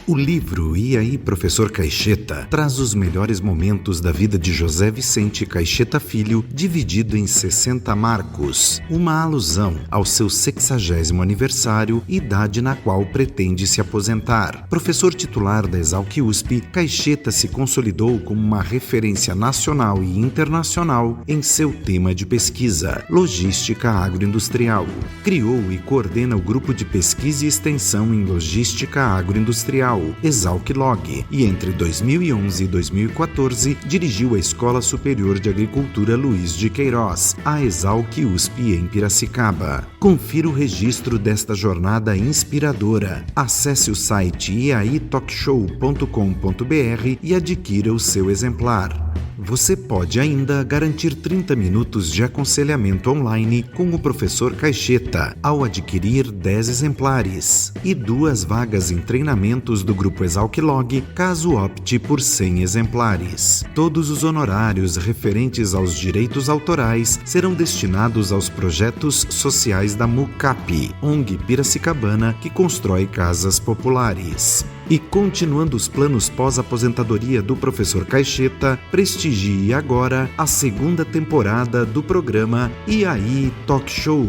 O livro E aí, Professor Caixeta traz os melhores momentos da vida de José Vicente Caixeta Filho, dividido em 60 marcos, uma alusão ao seu 60º aniversário, idade na qual pretende se aposentar. Professor titular da Exalc-USP, Caixeta se consolidou como uma referência nacional e internacional em seu tema de pesquisa, logística agroindustrial. Criou e coordena o grupo de pesquisa e extensão em logística agroindustrial, Exalc-Log, e entre 2011 e 2014 dirigiu a Escola Superior de Agricultura Luiz de Queiroz, a Exalc-USP em Piracicaba. Confira o registro desta jornada inspiradora. Acesse o site eaitalkshow.com.br e adquira o seu exemplar. Você pode ainda garantir 30 minutos de aconselhamento online com o professor Caixeta ao adquirir 10 exemplares e 2 vagas em treinamentos do Grupo Exalc-Log, caso opte por 100 exemplares. Todos os honorários referentes aos direitos autorais serão destinados aos projetos sociais da MUCAP, ONG Piracicabana, que constrói casas populares. E continuando os planos pós-aposentadoria do professor Caixeta, prestigie agora a 2ª temporada do programa E aí, Talk Show.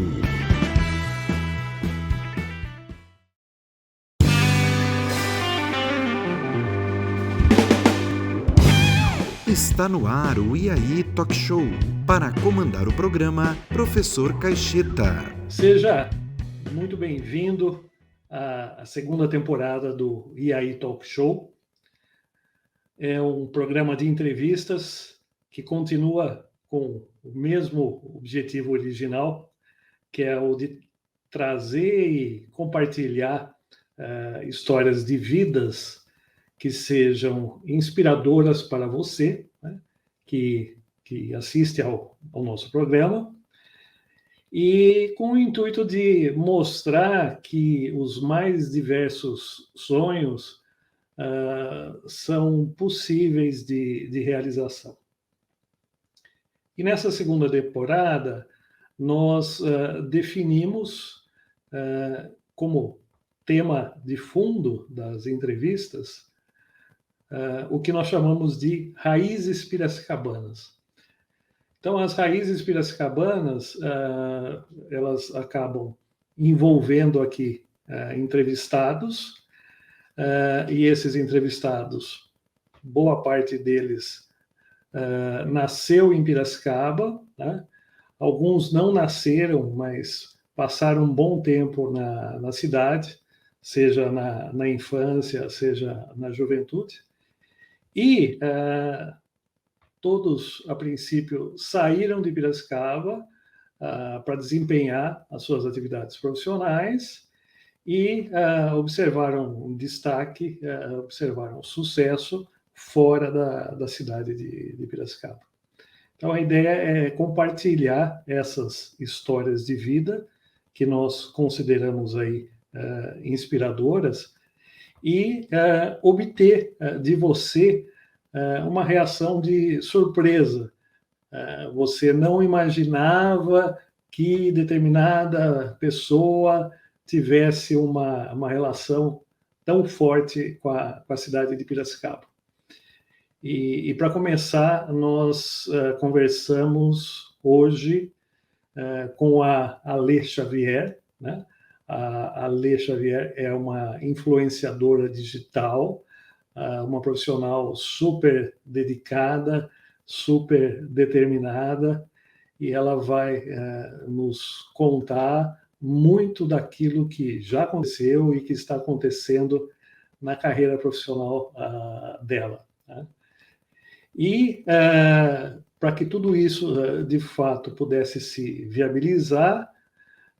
Está no ar o E aí, Talk Show. Para comandar o programa, professor Caixeta. Seja muito bem-vindo a 2ª temporada do E aí Talk Show. É um programa de entrevistas que continua com o mesmo objetivo original, que é o de trazer e compartilhar histórias de vidas que sejam inspiradoras para você, né, que assiste ao nosso programa, e com o intuito de mostrar que os mais diversos sonhos são possíveis de realização. E nessa 2ª temporada, nós definimos como tema de fundo das entrevistas o que nós chamamos de raízes piracicabanas. Então, as raízes piracicabanas, elas acabam envolvendo aqui entrevistados, e esses entrevistados, boa parte deles nasceu em Piracicaba, né? Alguns não nasceram, mas passaram um bom tempo na cidade, seja na infância, seja na juventude, e todos, a princípio, saíram de Piracicaba para desempenhar as suas atividades profissionais e observaram um destaque, observaram sucesso fora da cidade de Piracicaba. Então, a ideia é compartilhar essas histórias de vida que nós consideramos aí inspiradoras e obter de você uma reação de surpresa. Você não imaginava que determinada pessoa tivesse uma relação tão forte com a cidade de Piracicaba. E para começar, nós conversamos hoje com a Alê Xavier, né? A Alê Xavier é uma influenciadora digital, uma profissional super dedicada, super determinada, e ela vai nos contar muito daquilo que já aconteceu e que está acontecendo na carreira profissional dela, né? E para que tudo isso, de fato, pudesse se viabilizar,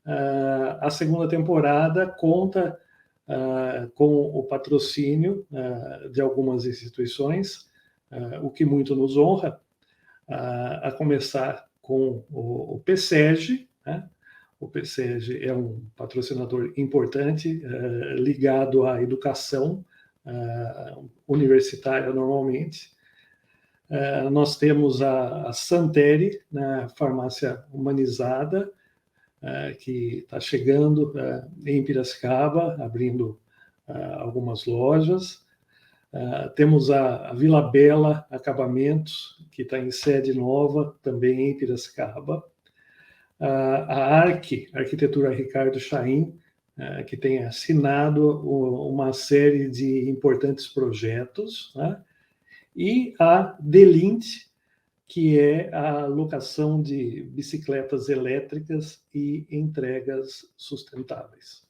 a 2ª temporada conta com o patrocínio de algumas instituições, o que muito nos honra, a começar com o PSEG, né? O PSEG é um patrocinador importante ligado à educação universitária normalmente. Nós temos a Santeri, né, farmácia humanizada, que está chegando em Piracicaba, abrindo algumas lojas. Temos a Vila Bela Acabamentos, que está em sede nova, também em Piracicaba. A Arquitetura Ricardo Chaim, que tem assinado uma série de importantes projetos, né? E a Delint, que é a locação de bicicletas elétricas e entregas sustentáveis.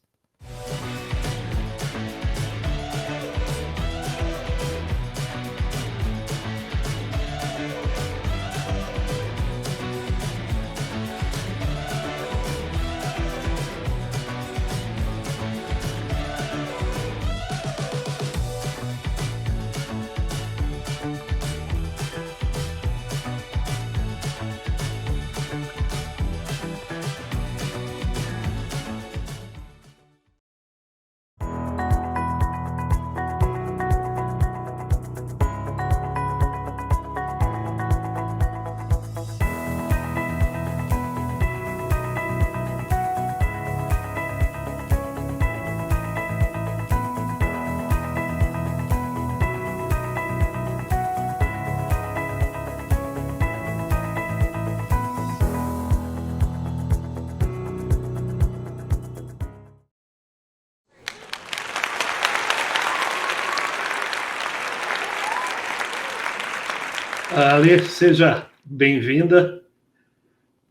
Ale, seja bem-vinda.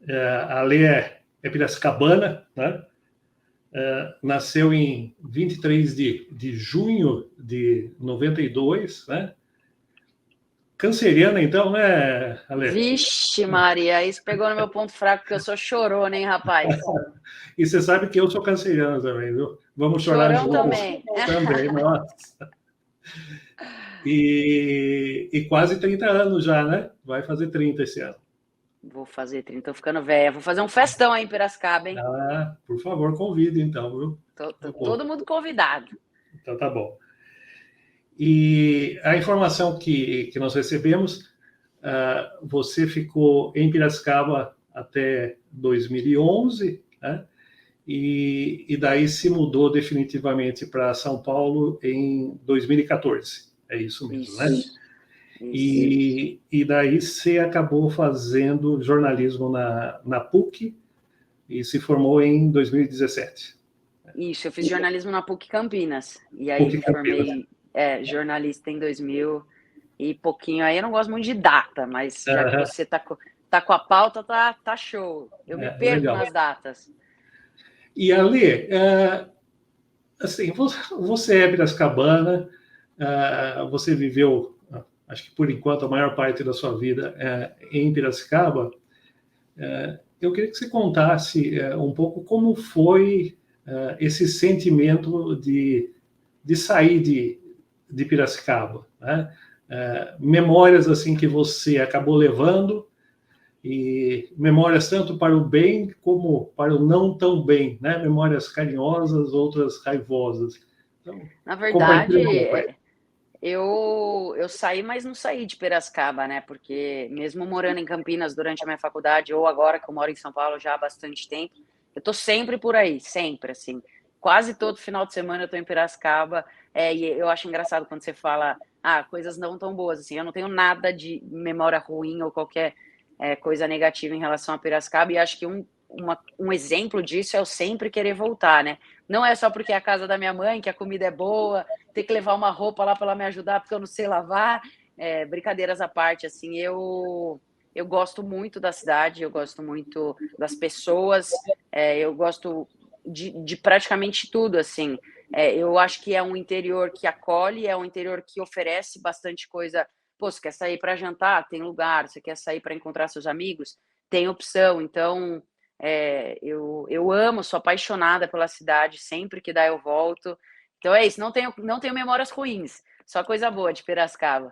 A Ale é piracicabana, né? Nasceu em 23 de junho de 92, né? Canceriana, então, né, Ale? Vixe, Maria, isso pegou no meu ponto fraco, porque eu sou chorona, hein, rapaz? E você sabe que eu sou canceriano também, viu? Vamos chorar Chorão juntos. também. Também, nossa. E quase 30 anos já, né? Vai fazer 30 esse ano. Vou fazer 30, tô ficando velha. Vou fazer um festão aí em Piracicaba, hein? Por favor, convide então, viu? Todo mundo convidado. Então tá bom. E a informação que nós recebemos, você ficou em Piracicaba até 2011, né? E daí se mudou definitivamente para São Paulo em 2014. É isso mesmo, isso, né? Isso. E daí você acabou fazendo jornalismo na PUC e se formou em 2017. Isso, eu fiz jornalismo na PUC Campinas. E aí me formei jornalista em 2000 e pouquinho. Aí eu não gosto muito de data, mas já que você tá com a pauta, tá show. Eu me perco legal nas datas. E Ali, assim, você é piracicabana, você viveu, acho que por enquanto, a maior parte da sua vida em Piracicaba. Eu queria que você contasse um pouco como foi esse sentimento de sair de Piracicaba, né? Memórias assim que você acabou levando, e memórias tanto para o bem como para o não tão bem, né? Memórias carinhosas, outras raivosas. Então, na verdade, eu saí, mas não saí de Piracicaba, né? Porque mesmo morando em Campinas durante a minha faculdade, ou agora que eu moro em São Paulo já há bastante tempo, eu tô sempre por aí, sempre, assim. Quase todo final de semana eu tô em Piracicaba, e eu acho engraçado quando você fala, coisas não tão boas, assim. Eu não tenho nada de memória ruim ou qualquer coisa negativa em relação a Piracicaba, e acho que um exemplo disso é eu sempre querer voltar, né? Não é só porque é a casa da minha mãe, que a comida é boa, ter que levar uma roupa lá para ela me ajudar porque eu não sei lavar, brincadeiras à parte, assim, eu gosto muito da cidade, eu gosto muito das pessoas, eu gosto de praticamente tudo, assim. Eu acho que é um interior que acolhe, é um interior que oferece bastante coisa. Pô, você quer sair para jantar? Tem lugar. Você quer sair para encontrar seus amigos? Tem opção. Então, eu amo, sou apaixonada pela cidade. Sempre que dá, eu volto. Então é isso. Não tenho memórias ruins. Só coisa boa de Piracicaba.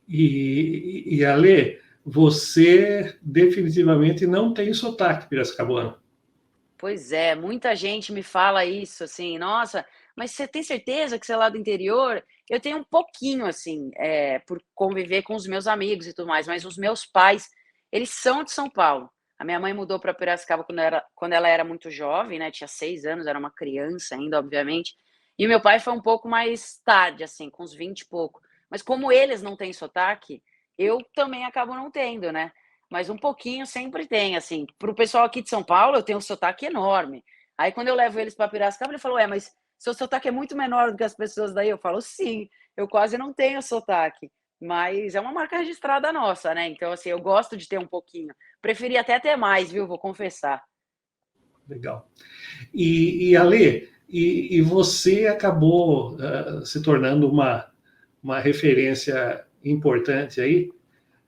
E Ale, você definitivamente não tem sotaque piracicabano. Pois é, muita gente me fala isso, assim, nossa, mas você tem certeza que você é lá do interior? Eu tenho um pouquinho, assim, por conviver com os meus amigos e tudo mais, mas os meus pais, eles são de São Paulo. A minha mãe mudou para Piracicaba quando ela era muito jovem, né? Tinha 6 anos, era uma criança ainda, obviamente. E meu pai foi um pouco mais tarde, assim, com uns 20 e pouco. Mas como eles não têm sotaque, eu também acabo não tendo, né? Mas um pouquinho sempre tem, assim. Para o pessoal aqui de São Paulo, eu tenho um sotaque enorme. Aí quando eu levo eles para Piracicaba, ele falou: mas seu sotaque é muito menor do que as pessoas daí. Eu falo: sim, eu quase não tenho sotaque. Mas é uma marca registrada nossa, né? Então, assim, eu gosto de ter um pouquinho. Preferia até ter mais, viu? Vou confessar. Legal. E Ale, e você acabou se tornando uma referência importante aí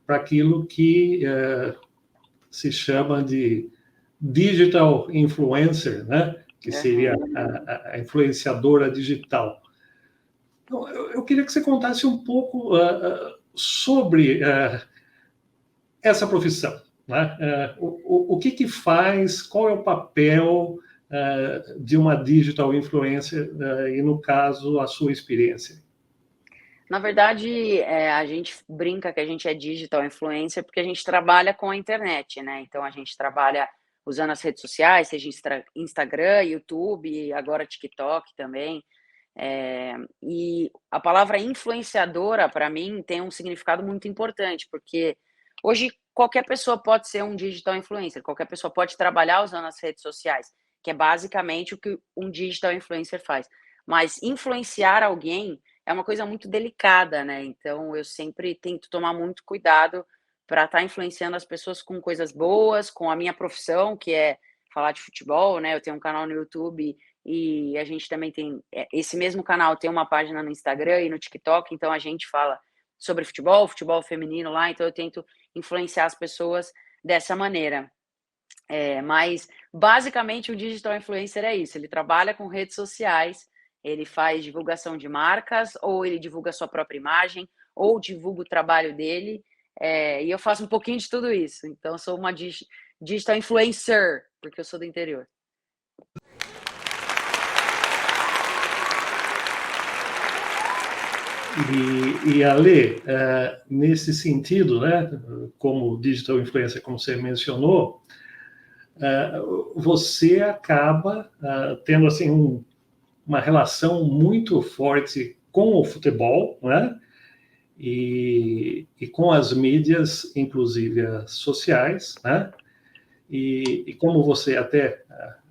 para aquilo que se chama de digital influencer, né? Que seria a influenciadora digital. Então, eu queria que você contasse um pouco sobre essa profissão. Né? O que faz, qual é o papel de uma digital influencer e, no caso, a sua experiência? Na verdade, a gente brinca que a gente é digital influencer porque a gente trabalha com a internet, né? Então a gente trabalha usando as redes sociais, seja Instagram, YouTube, agora TikTok também. E a palavra influenciadora, para mim, tem um significado muito importante, porque hoje qualquer pessoa pode ser um digital influencer, qualquer pessoa pode trabalhar usando as redes sociais, que é basicamente o que um digital influencer faz. Mas influenciar alguém é uma coisa muito delicada, né? Então eu sempre tento tomar muito cuidado para estar influenciando as pessoas com coisas boas, com a minha profissão, que é falar de futebol, né? Eu tenho um canal no YouTube e a gente também tem esse mesmo canal, tem uma página no Instagram e no TikTok, então a gente fala sobre futebol, futebol feminino lá, então eu tento influenciar as pessoas dessa maneira. Mas basicamente o digital influencer é isso, ele trabalha com redes sociais, ele faz divulgação de marcas, ou ele divulga a sua própria imagem, ou divulga o trabalho dele, e eu faço um pouquinho de tudo isso. Então eu sou uma digital influencer, porque eu sou do interior. E Ale, nesse sentido, né, como digital influencer, como você mencionou, você acaba tendo assim uma relação muito forte com o futebol, né, e com as mídias, inclusive as sociais, né, e como você até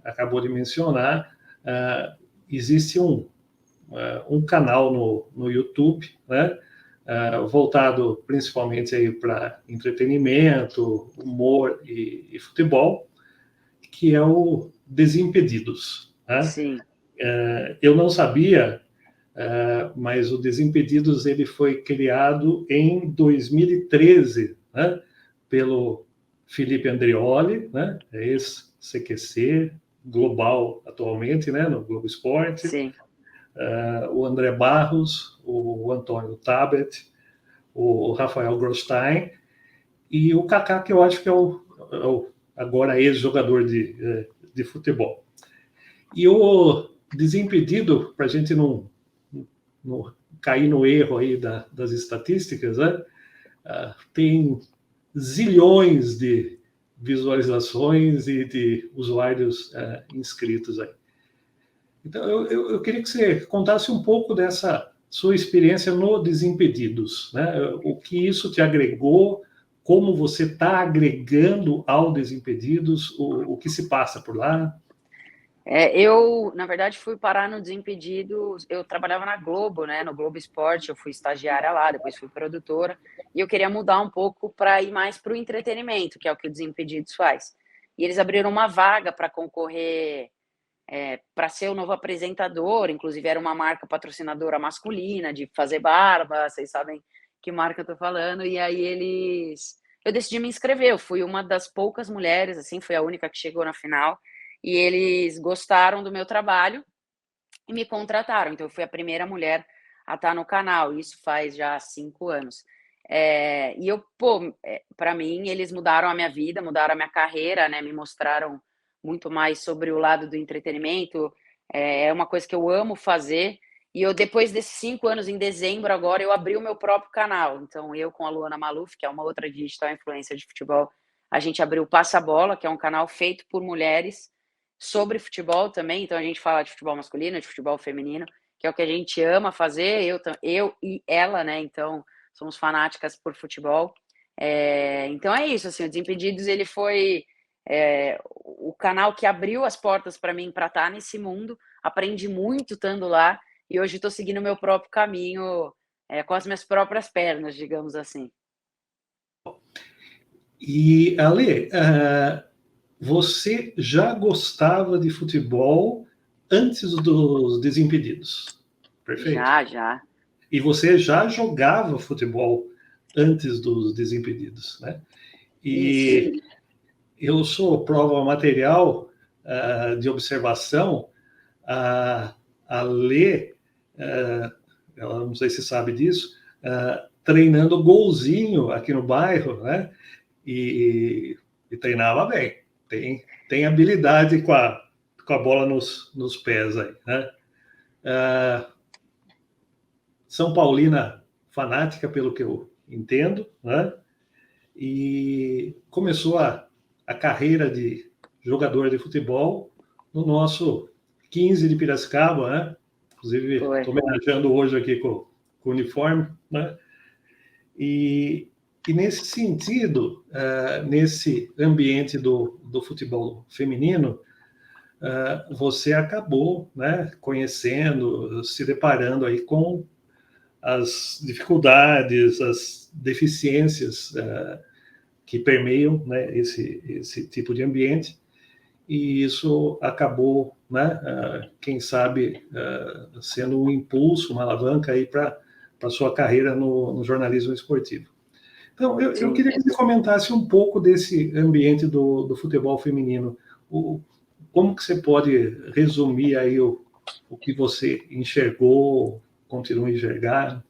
acabou de mencionar, existe um canal no YouTube, né, voltado principalmente aí para entretenimento, humor e futebol, que é o Desimpedidos. Né? Sim. Eu não sabia, mas o Desimpedidos ele foi criado em 2013, né, pelo Felipe Andreoli, né, ex-CQC, global atualmente, né, no Globo Esporte. Sim. O André Barros, o Antônio Tabet, o Rafael Grostein e o Kaká, que eu acho que é o agora ex-jogador de futebol. E o Desimpedido, para a gente não cair no erro aí das estatísticas, né? Tem zilhões de visualizações e de usuários inscritos aí. Então, eu queria que você contasse um pouco dessa sua experiência no Desimpedidos, né? O que isso te agregou, como você está agregando ao Desimpedidos, o que se passa por lá. Eu, na verdade, fui parar no Desimpedidos. Eu trabalhava na Globo, né? No Globo Esporte, eu fui estagiária lá, depois fui produtora. E eu queria mudar um pouco para ir mais para o entretenimento, que é o que o Desimpedidos faz. E eles abriram uma vaga para concorrer para ser o novo apresentador. Inclusive, era uma marca patrocinadora masculina de fazer barba. Vocês sabem que marca eu tô falando. E aí eu decidi me inscrever. Eu fui uma das poucas mulheres, assim, fui a única que chegou na final. E eles gostaram do meu trabalho e me contrataram. Então, eu fui a primeira mulher a estar no canal. Isso faz já 5 anos. E para mim, eles mudaram a minha vida, mudaram a minha carreira, né? Me mostraram muito mais sobre o lado do entretenimento. É uma coisa que eu amo fazer. E eu, depois desses 5 anos, em dezembro agora, eu abri o meu próprio canal. Então, eu com a Luana Maluf, que é uma outra digital influencer de futebol, a gente abriu o Passa Bola, que é um canal feito por mulheres, sobre futebol também, então a gente fala de futebol masculino, de futebol feminino, que é o que a gente ama fazer, eu e ela, né? Então, somos fanáticas por futebol. Então é isso, assim, o Desimpedidos, ele foi o canal que abriu as portas para mim para estar nesse mundo. Aprendi muito estando lá e hoje estou seguindo o meu próprio caminho com as minhas próprias pernas, digamos assim. E, Ale, você já gostava de futebol antes dos Desimpedidos, perfeito? Já. E você já jogava futebol antes dos Desimpedidos, né? E isso. Eu sou prova material de observação. A Lê, ela não sei se sabe disso, treinando golzinho aqui no bairro, né? E treinava bem. Tem habilidade com a bola nos pés aí, né? São Paulina fanática, pelo que eu entendo, né? E começou a carreira de jogador de futebol no nosso 15 de Piracicaba, né? Inclusive, estou homenageando hoje aqui com o uniforme, né? E nesse sentido, nesse ambiente do futebol feminino, você acabou, né, conhecendo, se deparando aí com as dificuldades, as deficiências que permeiam, né, esse tipo de ambiente, e isso acabou, né, quem sabe, sendo um impulso, uma alavanca aí para a sua carreira no jornalismo esportivo. Então, eu queria que você comentasse um pouco desse ambiente do futebol feminino. Como que você pode resumir aí o que você enxergou, continua a enxergar?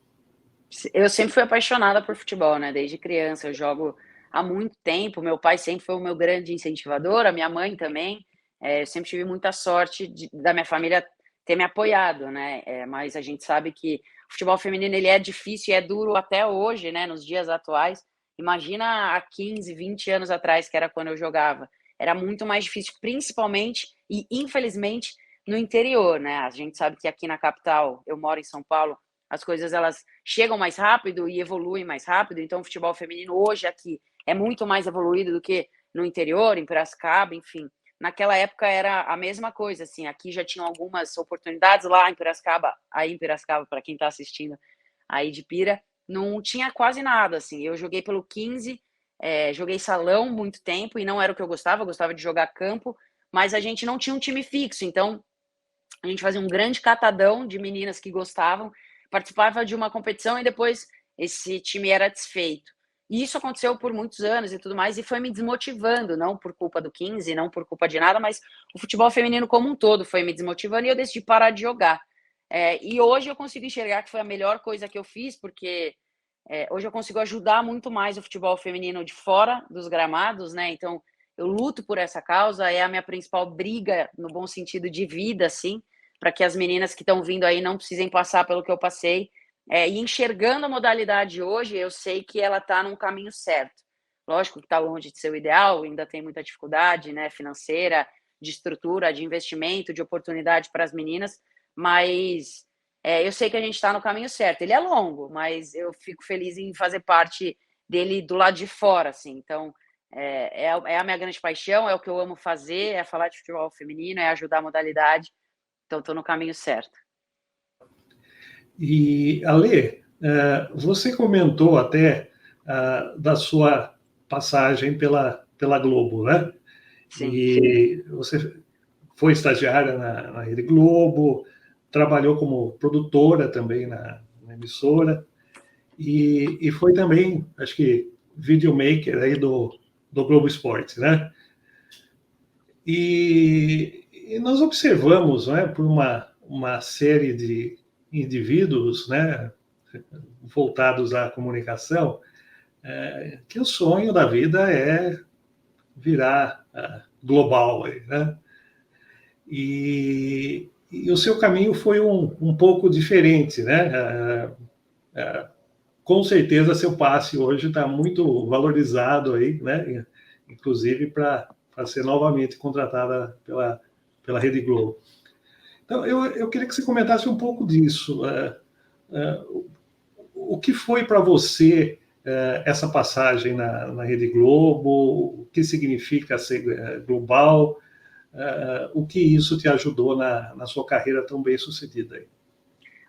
Eu sempre fui apaixonada por futebol, né? Desde criança, eu jogo há muito tempo. Meu pai sempre foi o meu grande incentivador, a minha mãe também. Eu sempre tive muita sorte da minha família ter me apoiado, né? Mas a gente sabe que o futebol feminino ele é difícil e é duro até hoje, né? Nos dias atuais. Imagina há 15, 20 anos atrás, que era quando eu jogava. Era muito mais difícil, principalmente e infelizmente no interior, né? A gente sabe que aqui na capital, eu moro em São Paulo, as coisas elas chegam mais rápido e evoluem mais rápido. Então, o futebol feminino hoje aqui é muito mais evoluído do que no interior, em Piracicaba, enfim. Naquela época era a mesma coisa, assim. Aqui já tinham algumas oportunidades lá em Piracicaba, para quem está assistindo aí de Pira, não tinha quase nada, assim. Eu joguei pelo 15, joguei salão muito tempo e não era o que eu gostava de jogar campo, mas a gente não tinha um time fixo, então a gente fazia um grande catadão de meninas que gostavam, participava de uma competição e depois esse time era desfeito. E isso aconteceu por muitos anos e tudo mais, e foi me desmotivando, não por culpa do 15, não por culpa de nada, mas o futebol feminino como um todo foi me desmotivando e eu decidi parar de jogar. E hoje eu consigo enxergar que foi a melhor coisa que eu fiz, porque hoje eu consigo ajudar muito mais o futebol feminino de fora dos gramados, né? Então, eu luto por essa causa, é a minha principal briga, no bom sentido de vida, assim, para que as meninas que estão vindo aí não precisem passar pelo que eu passei. E enxergando a modalidade hoje, eu sei que ela está num caminho certo. Lógico que está longe de ser o ideal, ainda tem muita dificuldade, né, financeira, de estrutura, de investimento, de oportunidade para as meninas, mas eu sei que a gente está no caminho certo. Ele é longo, mas eu fico feliz em fazer parte dele do lado de fora, assim. Então, é a minha grande paixão, é o que eu amo fazer, é falar de futebol feminino, é ajudar a modalidade. Então, estou no caminho certo. E, Ale, você comentou até da sua passagem pela Globo, né? Sim. E você foi estagiária na Rede Globo, trabalhou como produtora também na emissora, e foi também, acho que, videomaker aí do Globo Esporte, né? E nós observamos, né, por uma série de indivíduos, né, voltados à comunicação, que o sonho da vida é virar global, né? E o seu caminho foi um pouco diferente, né? Com certeza seu passe hoje está muito valorizado aí, né? Inclusive para ser novamente contratada pela Rede Globo. Então, eu queria que você comentasse um pouco disso. O que foi para você essa passagem na Rede Globo? O que significa ser global? O que isso te ajudou na sua carreira tão bem sucedida aí?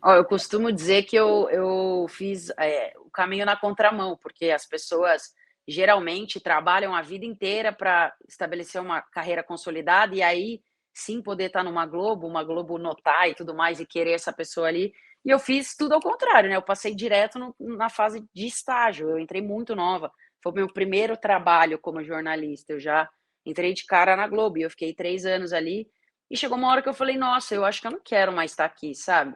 Ó, eu costumo dizer que eu fiz o caminho na contramão, porque as pessoas geralmente trabalham a vida inteira para estabelecer uma carreira consolidada e aí sim poder estar numa Globo, uma Globo notar e tudo mais e querer essa pessoa ali. E eu fiz tudo ao contrário, né? Eu passei direto na fase de estágio. Eu entrei muito nova. Foi o meu primeiro trabalho como jornalista. Eu já entrei de cara na Globo e eu fiquei 3 anos ali. E chegou uma hora que eu falei, nossa, eu acho que eu não quero mais estar aqui, sabe?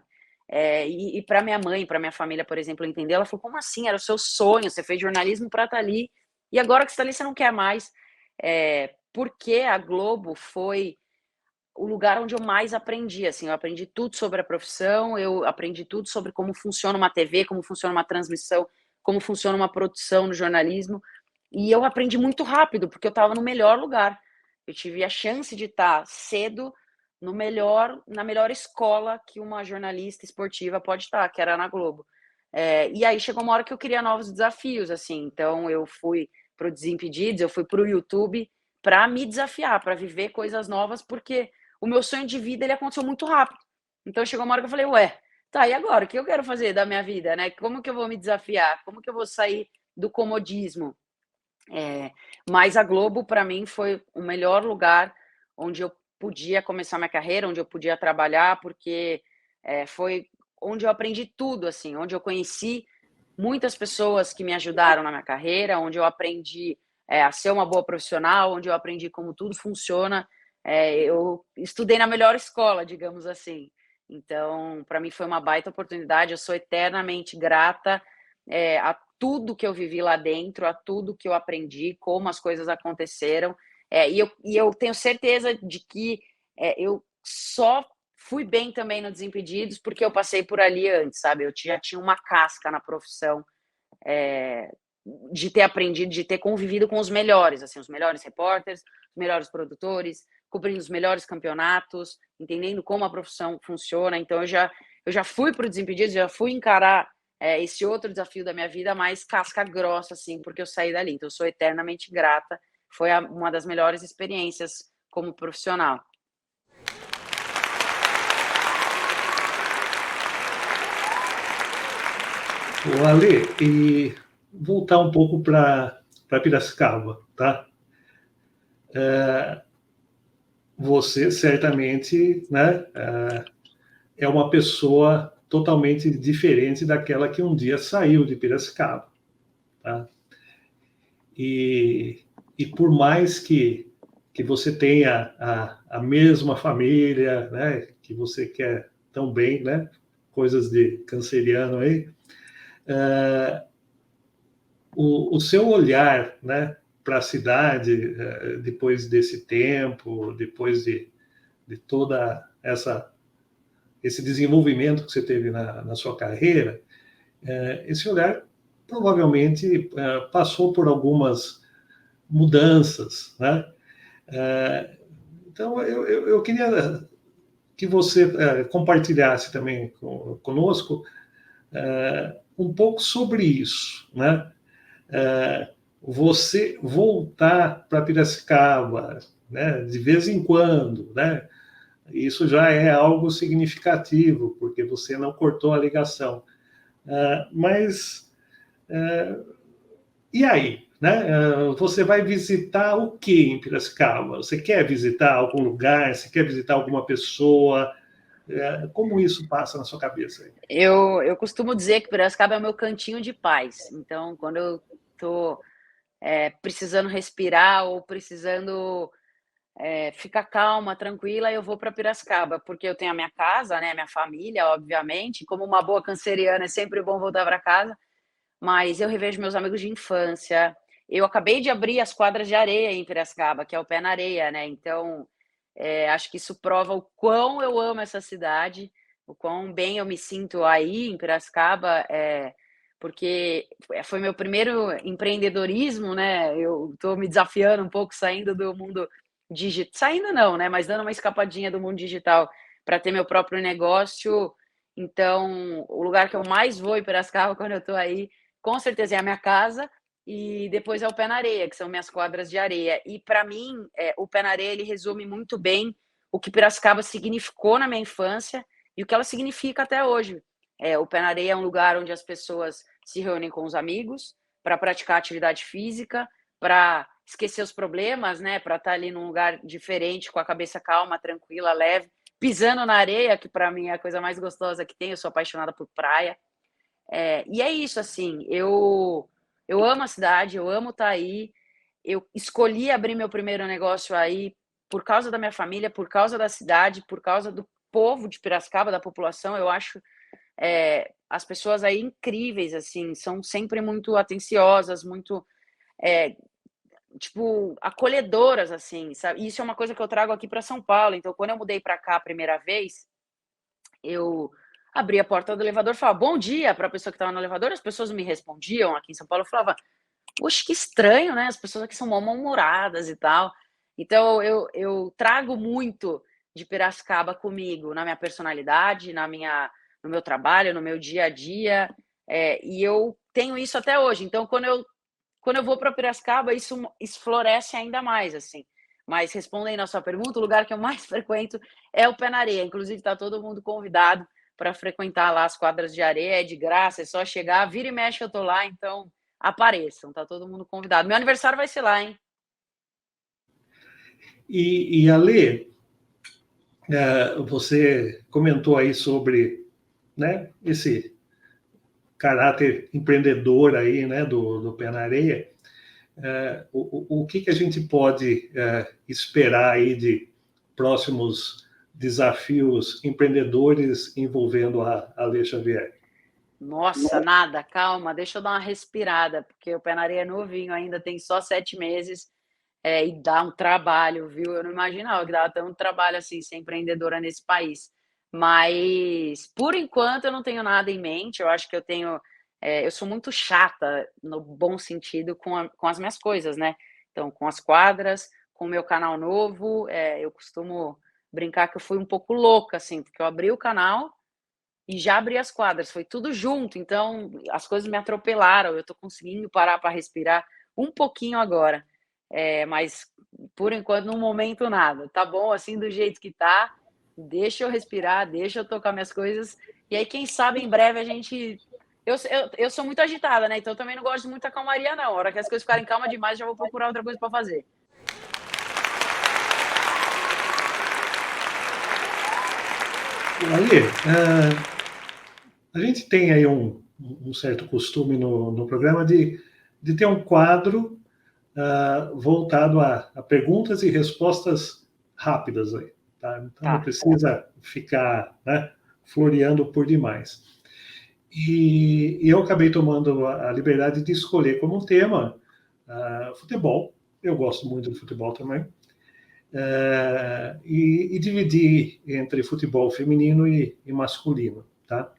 E para minha mãe, para minha família, por exemplo, entender, ela falou: como assim? Era o seu sonho, você fez jornalismo para estar ali, e agora que você está ali, você não quer mais. Porque a Globo foi o lugar onde eu mais aprendi. Assim, eu aprendi tudo sobre a profissão, eu aprendi tudo sobre como funciona uma TV, como funciona uma transmissão, como funciona uma produção no jornalismo. E eu aprendi muito rápido, porque eu estava no melhor lugar. Eu tive a chance de estar cedo na melhor escola que uma jornalista esportiva pode estar, que era na Globo. E aí chegou uma hora que eu queria novos desafios, assim. Então eu fui para o Desimpedidos, eu fui para o YouTube para me desafiar, para viver coisas novas, porque o meu sonho de vida ele aconteceu muito rápido. Então chegou uma hora que eu falei, ué, tá, e agora? O que eu quero fazer da minha vida, né? Como que eu vou me desafiar? Como que eu vou sair do comodismo? Mas a Globo, para mim, foi o melhor lugar onde eu podia começar minha carreira, onde eu podia trabalhar, porque foi onde eu aprendi tudo, assim, onde eu conheci muitas pessoas que me ajudaram na minha carreira, onde eu aprendi a ser uma boa profissional, onde eu aprendi como tudo funciona. Eu estudei na melhor escola, digamos assim. Então, para mim foi uma baita oportunidade. Eu sou eternamente grata a tudo que eu vivi lá dentro, a tudo que eu aprendi, como as coisas aconteceram. E eu tenho certeza de que eu só fui bem também no Desimpedidos porque eu passei por ali antes, sabe? Eu já tinha uma casca na profissão, de ter aprendido, de ter convivido com os melhores, assim, os melhores repórteres, os melhores produtores, cobrindo os melhores campeonatos, entendendo como a profissão funciona. Então eu já fui para o Desimpedidos, já fui encarar esse outro desafio da minha vida, mais casca grossa, assim, porque eu saí dali. Então eu sou eternamente grata. Foi uma das melhores experiências como profissional. Ale, e voltar um pouco para Piracicaba, tá? Você certamente, né, é uma pessoa totalmente diferente daquela que um dia saiu de Piracicaba, tá? E por mais que você tenha a mesma família, né, que você quer tão bem, né, coisas de canceriano aí, o seu olhar, né, para a cidade, depois desse tempo, depois de toda esse desenvolvimento que você teve na sua carreira, esse olhar provavelmente passou por algumas mudanças, né? Então, eu queria que você compartilhasse também conosco um pouco sobre isso, né? Você voltar para Piracicaba, né, de vez em quando, né? Isso já é algo significativo, porque você não cortou a ligação. Mas e aí? Né? Você vai visitar o que em Piracicaba? Você quer visitar algum lugar? Você quer visitar alguma pessoa? Como isso passa na sua cabeça? Eu costumo dizer que Piracicaba é o meu cantinho de paz. Então, quando eu estou precisando respirar ou precisando ficar calma, tranquila, eu vou para Piracicaba, porque eu tenho a minha casa, né, minha família, obviamente. Como uma boa canceriana, é sempre bom voltar para casa. Mas eu revejo meus amigos de infância. Eu acabei de abrir as quadras de areia em Piracicaba, que é o Pé na Areia, né? Então, acho que isso prova o quão eu amo essa cidade, o quão bem eu me sinto aí em Piracicaba, porque foi meu primeiro empreendedorismo, né? Eu estou me desafiando um pouco, saindo do mundo digital, saindo não, né? Mas dando uma escapadinha do mundo digital para ter meu próprio negócio. Então, o lugar que eu mais vou em Piracicaba quando eu estou aí, com certeza é a minha casa, e depois é o Pé na Areia, que são minhas quadras de areia. E para mim, o Pé na Areia ele resume muito bem o que Piracicaba significou na minha infância e o que ela significa até hoje. O Pé na Areia é um lugar onde as pessoas se reúnem com os amigos para praticar atividade física, para esquecer os problemas, né? Para estar ali num lugar diferente, com a cabeça calma, tranquila, leve, pisando na areia, que para mim é a coisa mais gostosa que tem. Eu sou apaixonada por praia. E é isso, assim, eu amo a cidade, eu amo estar aí. Eu escolhi abrir meu primeiro negócio aí por causa da minha família, por causa da cidade, por causa do povo de Piracicaba, da população. Eu acho as pessoas aí incríveis, assim, são sempre muito atenciosas, muito, é, tipo, acolhedoras, assim, sabe? E isso é uma coisa que eu trago aqui para São Paulo. Então, quando eu mudei para cá a primeira vez, eu abri a porta do elevador e falava bom dia para a pessoa que estava no elevador, as pessoas me respondiam. Aqui em São Paulo eu falava, poxa, que estranho, né? As pessoas aqui são mal-humoradas e tal. Então, eu trago muito de Piracicaba comigo, na minha personalidade, no meu trabalho, no meu dia a dia, e eu tenho isso até hoje. Então, quando eu vou para Piracicaba, isso floresce ainda mais, assim. Mas respondendo a sua pergunta, o lugar que eu mais frequento é o Pé na Areia. Inclusive, está todo mundo convidado para frequentar lá as quadras de areia, é de graça, é só chegar, vira e mexe, eu tô lá, então apareçam, tá todo mundo convidado. Meu aniversário vai ser lá, hein? E Ale, você comentou aí sobre, né, esse caráter empreendedor aí, né, do Pé na Areia. O que a gente pode esperar aí de próximos desafios empreendedores envolvendo a Ale Xavier? Nossa, nada, calma, deixa eu dar uma respirada, porque o Pé na Areia é novinho ainda, tem só 7 meses, e dá um trabalho, viu? Eu não imaginava que dava tanto trabalho assim ser empreendedora nesse país. Mas, por enquanto, eu não tenho nada em mente. Eu acho que eu sou muito chata, no bom sentido, com as minhas coisas, né? Então, com as quadras, com o meu canal novo, eu costumo brincar que eu fui um pouco louca, assim, porque eu abri o canal e já abri as quadras, foi tudo junto. Então, as coisas me atropelaram. Eu tô conseguindo parar para respirar um pouquinho agora. Mas por enquanto, no momento, nada. Tá bom assim do jeito que tá. Deixa eu respirar, deixa eu tocar minhas coisas. E aí, quem sabe, em breve a gente. Eu sou muito agitada, né? Então eu também não gosto de muita calmaria, não. A hora que as coisas ficarem calmas demais, já vou procurar outra coisa para fazer. Ali, a gente tem aí um certo costume no programa de ter um quadro voltado a perguntas e respostas rápidas aí, tá? Então não Tá, precisa ficar, né, floreando por demais. E eu acabei tomando a liberdade de escolher como tema futebol. Eu gosto muito de futebol também. E dividir entre futebol feminino e masculino, tá?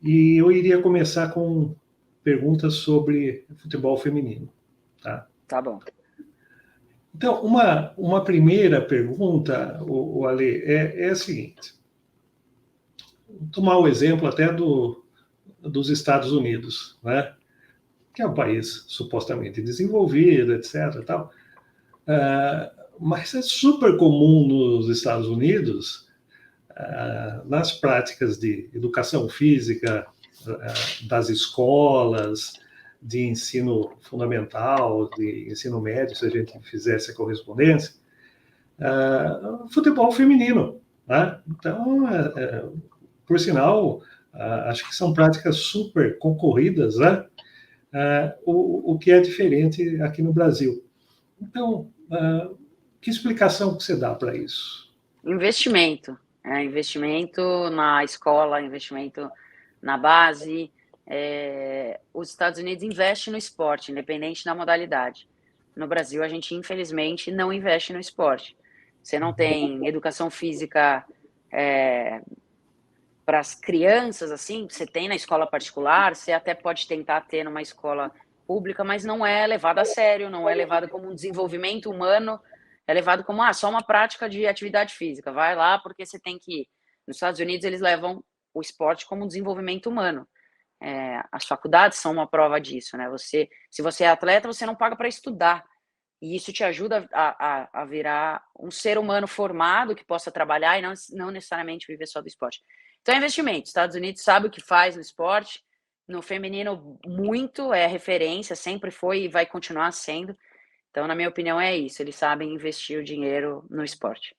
E eu iria começar com perguntas sobre futebol feminino, tá? tá bom. Então, uma primeira pergunta, o Ale, é a seguinte. Vou tomar o exemplo até dos Estados Unidos, né? Que é um país supostamente desenvolvido, etc. Tal. Mas é super comum nos Estados Unidos, nas práticas de educação física das escolas, de ensino fundamental, de ensino médio, se a gente fizesse a correspondência, futebol feminino, né? Então, por sinal, acho que são práticas super concorridas, né? O que é diferente aqui no Brasil. Então, que explicação que você dá para isso? Investimento. Investimento na escola, investimento na base. Os Estados Unidos investem no esporte, independente da modalidade. No Brasil, a gente, infelizmente, não investe no esporte. Você não tem educação física para as crianças, assim, você tem na escola particular, você até pode tentar ter numa escola pública, mas não é levado a sério, não é levado como um desenvolvimento humano é levado como só uma prática de atividade física. Vai lá porque você tem que ir. Nos Estados Unidos, eles levam o esporte como um desenvolvimento humano. As faculdades são uma prova disso, né? Se você é atleta, você não paga para estudar. E isso te ajuda a virar um ser humano formado que possa trabalhar e não necessariamente viver só do esporte. Então, é investimento. Os Estados Unidos sabe o que faz no esporte. No feminino, muito é referência, sempre foi e vai continuar sendo. Então, na minha opinião, é isso. Eles sabem investir o dinheiro no esporte.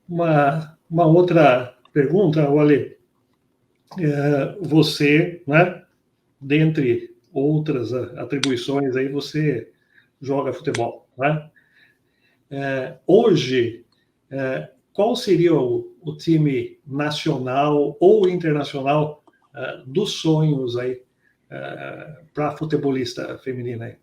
Uma outra pergunta, Ale. Você, né, dentre outras atribuições, aí você joga futebol, né? Hoje, qual seria o time nacional ou internacional dos sonhos aí para futebolista feminina aí?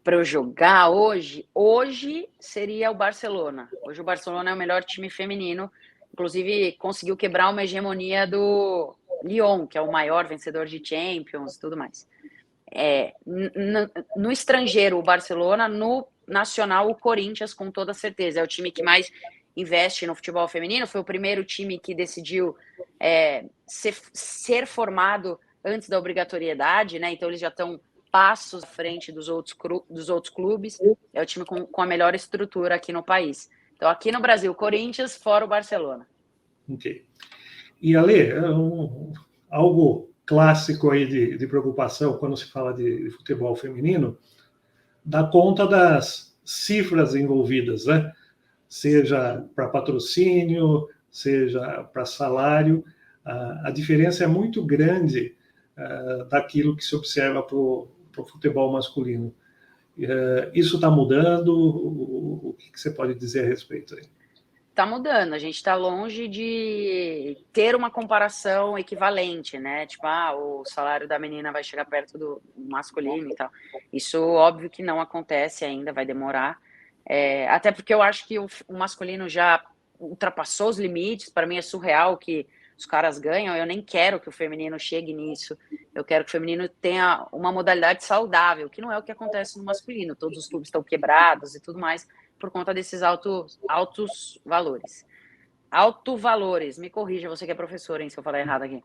Para eu jogar hoje seria o Barcelona. Hoje o Barcelona é o melhor time feminino, inclusive conseguiu quebrar uma hegemonia do Lyon, que é o maior vencedor de Champions e tudo mais. No estrangeiro, o Barcelona, no nacional, o Corinthians, com toda certeza. É o time que mais investe no futebol feminino, foi o primeiro time que decidiu ser formado antes da obrigatoriedade, né? Então eles já estão passos à frente dos outros clubes. É o time com a melhor estrutura aqui no país. Então, aqui no Brasil, Corinthians, fora o Barcelona. Ok. E, Ale, algo clássico aí de preocupação quando se fala de futebol feminino, dá conta das cifras envolvidas, né? Seja para patrocínio, seja para salário. A diferença é muito grande daquilo que se observa para o futebol masculino. Isso está mudando? O que você pode dizer a respeito aí? Está mudando, a gente está longe de ter uma comparação equivalente, né? Tipo, o salário da menina vai chegar perto do masculino e tal. Isso, óbvio que não acontece ainda, vai demorar. Até porque eu acho que o masculino já ultrapassou os limites. Para mim é surreal que os caras ganham. Eu nem quero que o feminino chegue nisso. Eu quero que o feminino tenha uma modalidade saudável, que não é o que acontece no masculino. Todos os clubes estão quebrados e tudo mais, por conta desses altos valores. Valores, me corrija, você que é professor, hein, se eu falar errado aqui.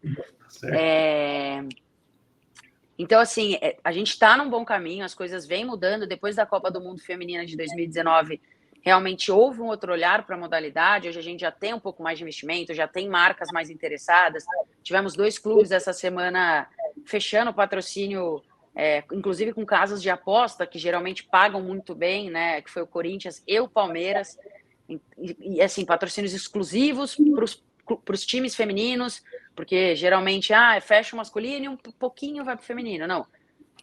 Então, assim, a gente está num bom caminho, as coisas vêm mudando. Depois da Copa do Mundo Feminina de 2019, realmente houve um outro olhar para a modalidade. Hoje a gente já tem um pouco mais de investimento, já tem marcas mais interessadas. Tivemos 2 clubes essa semana fechando o patrocínio, inclusive com casas de aposta, que geralmente pagam muito bem, né? Que foi o Corinthians e o Palmeiras. E assim, patrocínios exclusivos para os times femininos, porque geralmente fecha o masculino e um pouquinho vai para o feminino. Não.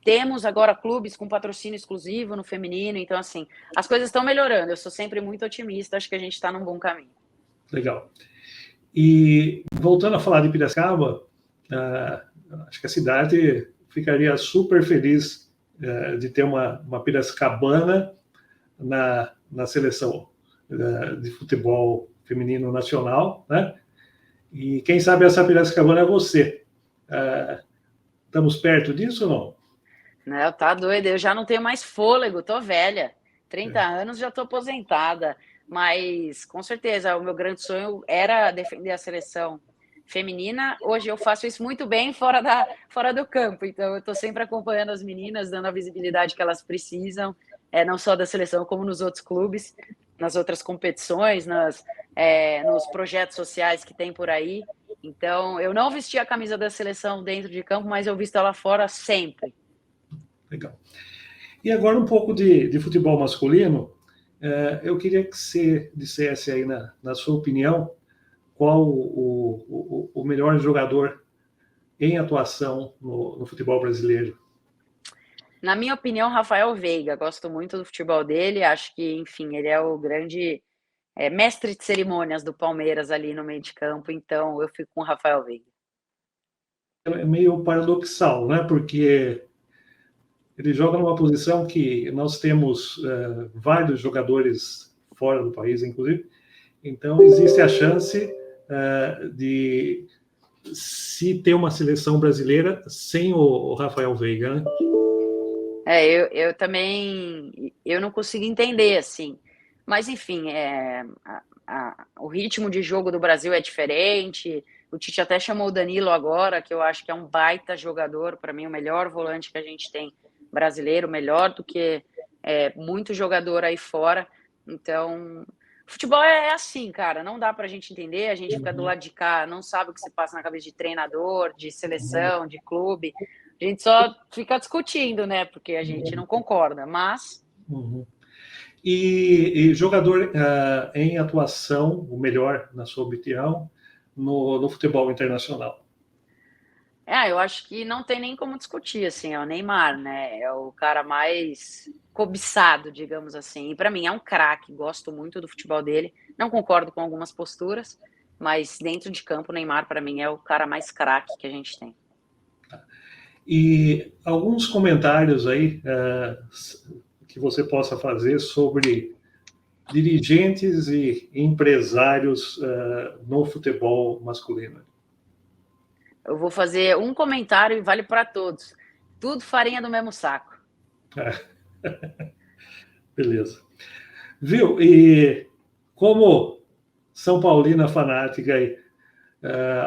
Temos agora clubes com patrocínio exclusivo no feminino, então assim, as coisas estão melhorando. Eu sou sempre muito otimista, acho que a gente está num bom caminho. Legal. E voltando a falar de Piracicaba, acho que a cidade ficaria super feliz de ter uma piracicabana na seleção de futebol feminino nacional, né? E quem sabe essa piracicabana é você. Estamos perto disso ou não? Não, tá doido, eu já não tenho mais fôlego, tô velha. 30 anos, já tô aposentada. Mas, com certeza, o meu grande sonho era defender a seleção feminina. Hoje eu faço isso muito bem fora do campo. Então, eu tô sempre acompanhando as meninas, dando a visibilidade que elas precisam, não só da seleção, como nos outros clubes, nas outras competições, nos projetos sociais que tem por aí. Então, eu não vesti a camisa da seleção dentro de campo, mas eu visto ela fora sempre. Legal. E agora um pouco de futebol masculino. Eu queria que você dissesse aí, na sua opinião, qual o melhor jogador em atuação no futebol brasileiro. Na minha opinião, Rafael Veiga. Gosto muito do futebol dele. Acho que, enfim, ele é o grande mestre de cerimônias do Palmeiras ali no meio de campo. Então, eu fico com o Rafael Veiga. É meio paradoxal, né? Porque ele joga numa posição que nós temos vários jogadores fora do país, inclusive. Então, existe a chance de se ter uma seleção brasileira sem o Rafael Veiga, né? Eu também, eu não consigo entender, assim. Mas, enfim, o ritmo de jogo do Brasil é diferente. O Tite até chamou o Danilo agora, que eu acho que é um baita jogador, para mim, o melhor volante que a gente tem brasileiro, melhor do que muito jogador aí fora. Então, futebol é assim, cara, não dá para a gente entender, a gente fica do lado de cá, não sabe o que se passa na cabeça de treinador, de seleção, de clube. A gente só fica discutindo, né? Porque a gente não concorda, mas... Uhum. E jogador em atuação, o melhor, na sua opinião, no futebol internacional? Eu acho que não tem nem como discutir, assim, é o Neymar, né? É o cara mais cobiçado, digamos assim. E para mim é um craque, gosto muito do futebol dele. Não concordo com algumas posturas, mas dentro de campo, o Neymar, para mim, é o cara mais craque que a gente tem. E alguns comentários aí que você possa fazer sobre dirigentes e empresários no futebol masculino. Eu vou fazer um comentário e vale para todos. Tudo farinha do mesmo saco. Beleza. Viu? E como São Paulina fanática aí,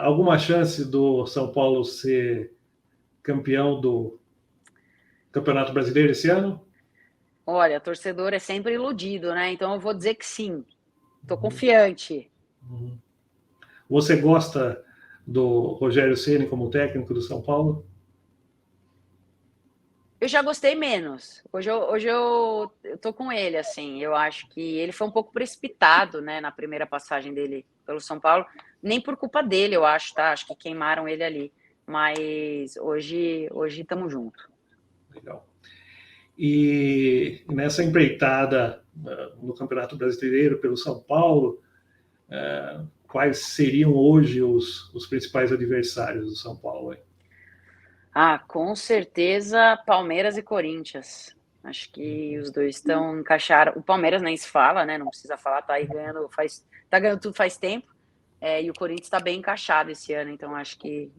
alguma chance do São Paulo ser campeão do Campeonato Brasileiro esse ano? Olha, torcedor é sempre iludido, né? Então eu vou dizer que sim. Estou confiante. Você gosta do Rogério Ceni como técnico do São Paulo? Eu já gostei menos. Hoje eu tô com ele, assim. Eu acho que ele foi um pouco precipitado, né, na primeira passagem dele pelo São Paulo. Nem por culpa dele, eu acho, tá? Acho que queimaram ele ali. Mas hoje estamos juntos. Legal. E nessa empreitada no Campeonato Brasileiro pelo São Paulo, quais seriam hoje os principais adversários do São Paulo? Com certeza Palmeiras e Corinthians. Acho que os dois estão encaixados. O Palmeiras nem se fala, né? Não precisa falar, tá aí ganhando, tá ganhando tudo faz tempo. E o Corinthians está bem encaixado esse ano, então acho que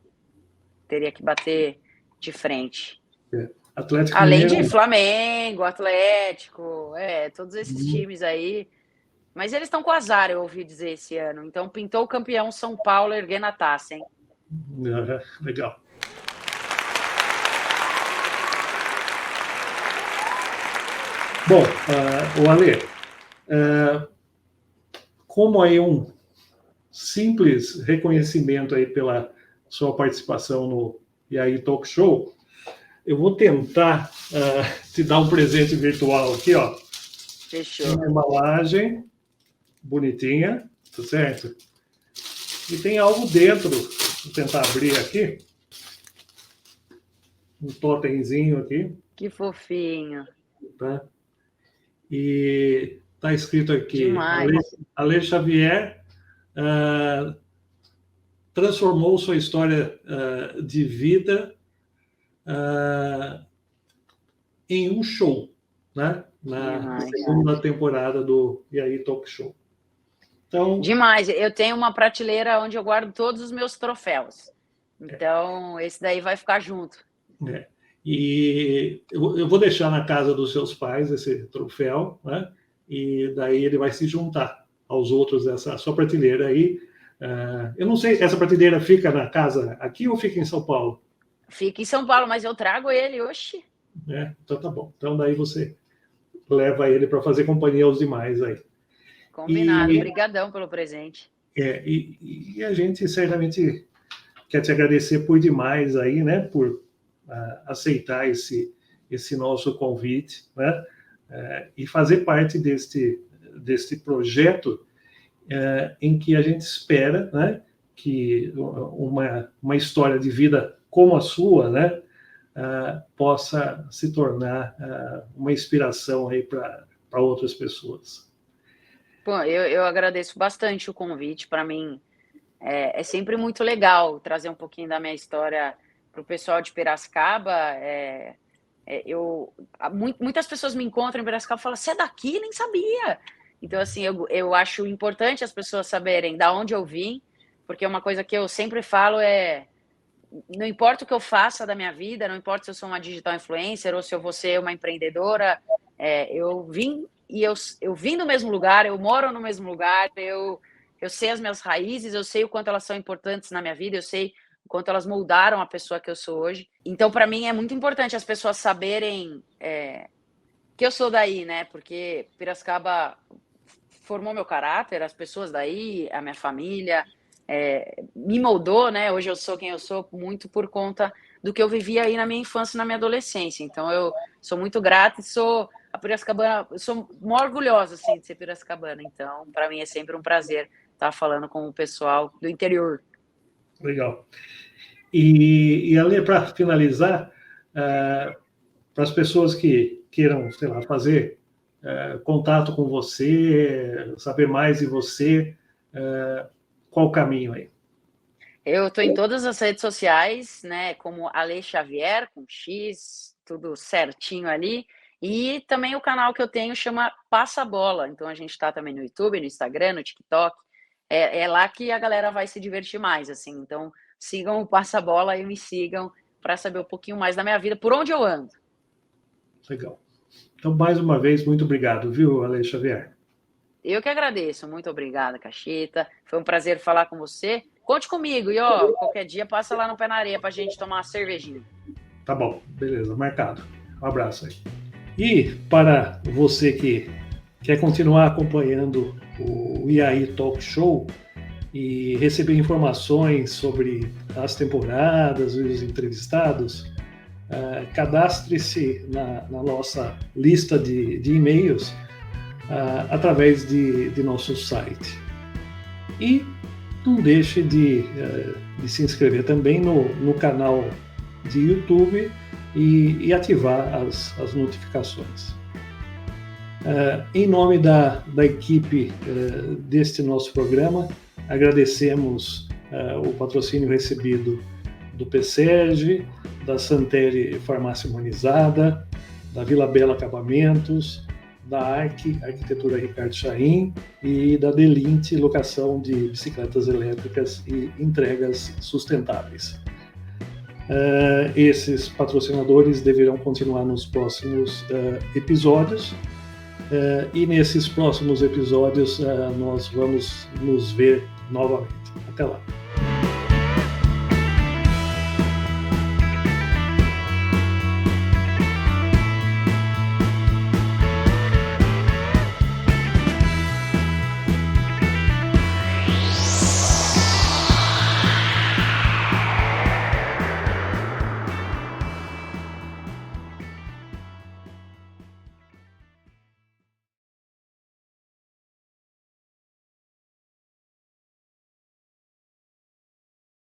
teria que bater de frente. Atlético Além Mineiro... de Flamengo, Atlético, todos esses times aí. Mas eles estão com azar, eu ouvi dizer, esse ano. Então pintou o campeão São Paulo erguendo a taça, hein? Legal. Bom, o Ale, como aí um simples reconhecimento aí pela sua participação no E aí Talk Show, eu vou tentar te dar um presente virtual aqui, ó. Fechou. Uma embalagem bonitinha, tá certo? E tem algo dentro. Vou tentar abrir aqui. Um totemzinho aqui. Que fofinho. Tá? E tá escrito aqui: Ale Xavier transformou sua história de vida em um show, né? Na segunda temporada do E aí Talk Show. Então, demais. Eu tenho uma prateleira onde eu guardo todos os meus troféus. Então, esse daí vai ficar junto. E eu vou deixar na casa dos seus pais esse troféu, né? E daí ele vai se juntar aos outros dessa sua prateleira aí. Eu não sei, essa prateleira fica na casa aqui ou fica em São Paulo? Fica em São Paulo, mas eu trago ele, oxi. Então tá bom. Então daí você leva ele para fazer companhia aos demais aí. Combinado. Obrigadão pelo presente. E a gente certamente quer te agradecer por demais aí, né? Por aceitar esse nosso convite, né? E fazer parte deste projeto em que a gente espera, né? Que uma história de vida como a sua, né? Possa se tornar uma inspiração aí para outras pessoas. Bom, eu agradeço bastante o convite. Para mim é sempre muito legal trazer um pouquinho da minha história para o pessoal de Piracicaba. Muitas pessoas me encontram em Piracicaba e falam: você é daqui? Nem sabia. Então, assim, eu acho importante as pessoas saberem de onde eu vim, porque uma coisa que eu sempre falo é: não importa o que eu faça da minha vida, não importa se eu sou uma digital influencer ou se eu vou ser uma empreendedora, eu vim do mesmo lugar, eu moro no mesmo lugar, eu sei as minhas raízes, eu sei o quanto elas são importantes na minha vida, eu sei o quanto elas moldaram a pessoa que eu sou hoje. Então, para mim, é muito importante as pessoas saberem que eu sou daí, né? Porque Piracicaba formou meu caráter, as pessoas daí, a minha família, me moldou, né? Hoje eu sou quem eu sou muito por conta do que eu vivi aí na minha infância e na minha adolescência. Então, eu sou muito grata e sou a Piracicabana, eu sou muito orgulhosa, assim, de ser piracicabana. Então, para mim é sempre um prazer estar falando com o pessoal do interior. Legal. E Ale, para finalizar, para as pessoas que queiram, sei lá, fazer contato com você, saber mais de você, qual o caminho aí? Eu estou em todas as redes sociais, né, como Ale Xavier, com X, tudo certinho ali. E também o canal que eu tenho chama Passa a Bola. Então a gente está também no YouTube, no Instagram, no TikTok. É lá que a galera vai se divertir mais, assim. Então sigam o Passa a Bola e me sigam para saber um pouquinho mais da minha vida, por onde eu ando. Legal. Então, mais uma vez, muito obrigado, viu, Ale Xavier? Eu que agradeço. Muito obrigada, Cacheta. Foi um prazer falar com você. Conte comigo e, ó, qualquer dia passa lá no Pé na Areia pra gente tomar uma cervejinha. Tá bom, beleza, marcado. Um abraço aí. E para você que quer continuar acompanhando o IAI Talk Show e receber informações sobre as temporadas e os entrevistados, cadastre-se na nossa lista de e-mails através de nosso site. E não deixe de se inscrever também no canal de YouTube e ativar as notificações. Em nome da equipe deste nosso programa, agradecemos o patrocínio recebido do PSERG, da Santere Farmácia Humanizada, da Vila Bela Acabamentos, da Arquitetura Ricardo Chaim e da Delinte Locação de Bicicletas Elétricas e Entregas Sustentáveis. Esses patrocinadores deverão continuar nos próximos episódios e nesses próximos episódios nós vamos nos ver novamente. Até lá!